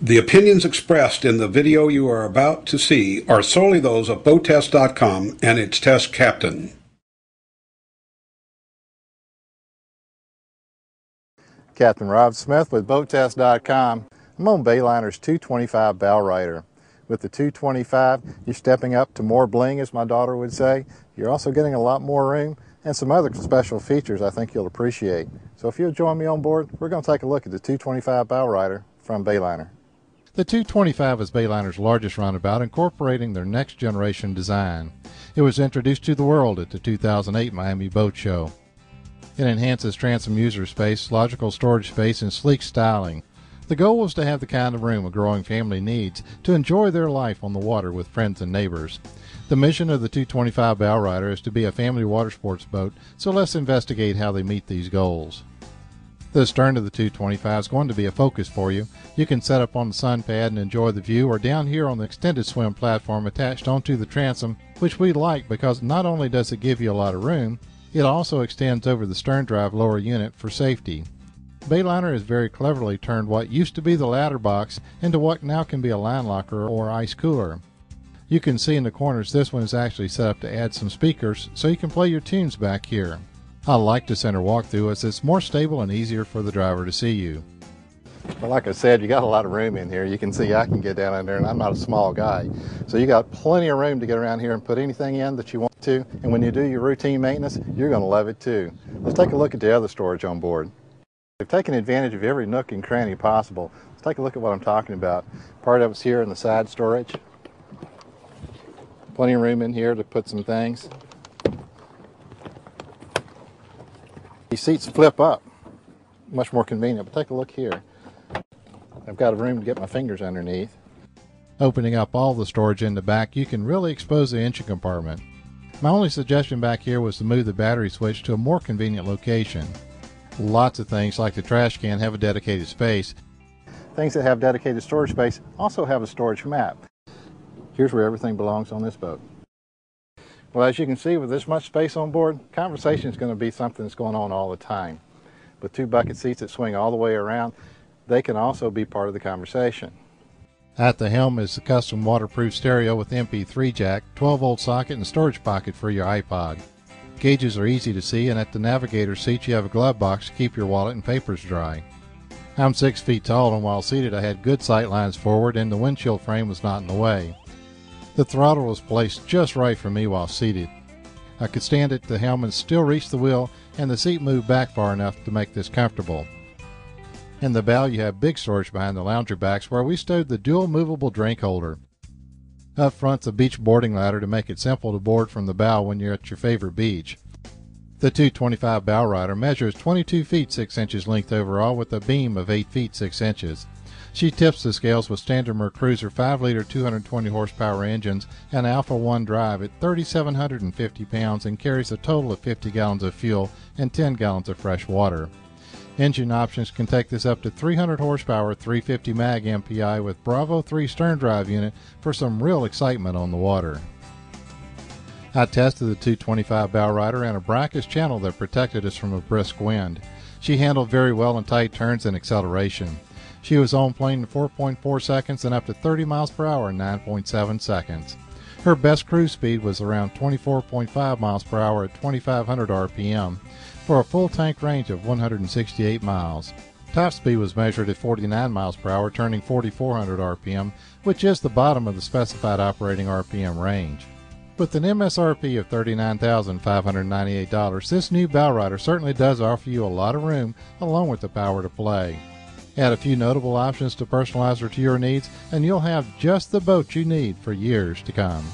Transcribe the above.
The opinions expressed in the video you are about to see are solely those of BoatTest.com and its test captain. Captain Rob Smith with BoatTest.com. I'm on Bayliner's 225 bow rider. With the 225, you're stepping up to more bling, as my daughter would say. You're also getting a lot more room and some other special features I think you'll appreciate. So if you'll join me on board, we're going to take a look at the 225 bow rider from Bayliner. The 225 is Bayliner's largest runabout, incorporating their next generation design. It was introduced to the world at the 2008 Miami Boat Show. It enhances transom user space, logical storage space, and sleek styling. The goal was to have the kind of room a growing family needs to enjoy their life on the water with friends and neighbors. The mission of the 225 bow rider is to be a family water sports boat, so let's investigate how they meet these goals. The stern of the 225 is going to be a focus for you. You can set up on the sun pad and enjoy the view, or down here on the extended swim platform attached onto the transom, which we like because not only does it give you a lot of room, it also extends over the stern drive lower unit for safety. Bayliner has very cleverly turned what used to be the ladder box into what now can be a line locker or ice cooler. You can see in the corners this one is actually set up to add some speakers so you can play your tunes back here. I like the center walkthrough as it's more stable and easier for the driver to see you. Well, like I said, you got a lot of room in here. You can see I can get down in there, and I'm not a small guy. So you got plenty of room to get around here and put anything in that you want to. And when you do your routine maintenance, you're going to love it too. Let's take a look at the other storage on board. We've taken advantage of every nook and cranny possible. Let's take a look at what I'm talking about. Part of it's here in the side storage. Plenty of room in here to put some things. These seats flip up, much more convenient, but take a look here. I've got a room to get my fingers underneath. Opening up all the storage in the back, you can really expose the engine compartment. My only suggestion back here was to move the battery switch to a more convenient location. Lots of things like the trash can have a dedicated space. Things that have dedicated storage space also have a storage map. Here's where everything belongs on this boat. Well, as you can see, with this much space on board, conversation is going to be something that's going on all the time. With two bucket seats that swing all the way around, they can also be part of the conversation. At the helm is the custom waterproof stereo with MP3 jack, 12-volt socket, and storage pocket for your iPod. Gauges are easy to see, and at the navigator seat you have a glove box to keep your wallet and papers dry. I'm 6 feet tall, and while seated I had good sight lines forward and the windshield frame was not in the way. The throttle was placed just right for me while seated. I could stand at the helm and still reach the wheel, and the seat moved back far enough to make this comfortable. In the bow you have big storage behind the lounger backs where we stowed the dual movable drink holder. Up front's a beach boarding ladder to make it simple to board from the bow when you're at your favorite beach. The 225 bow rider measures 22 feet 6 inches length overall with a beam of 8 feet 6 inches. She tips the scales with standard Mercruiser 5-liter 220 horsepower engines and Alpha 1 drive at 3,750 pounds and carries a total of 50 gallons of fuel and 10 gallons of fresh water. Engine options can take this up to 300 horsepower 350 mag MPI with Bravo 3 stern drive unit for some real excitement on the water. I tested the 225 bow rider in a brackish channel that protected us from a brisk wind. She handled very well in tight turns and acceleration. She was on plane in 4.4 seconds and up to 30 miles per hour in 9.7 seconds. Her best cruise speed was around 24.5 miles per hour at 2,500 RPM for a full tank range of 168 miles. Top speed was measured at 49 miles per hour, turning 4,400 RPM, which is the bottom of the specified operating RPM range. With an MSRP of $39,598, this new bow rider certainly does offer you a lot of room along with the power to play. Add a few notable options to personalize her to your needs, and you'll have just the boat you need for years to come.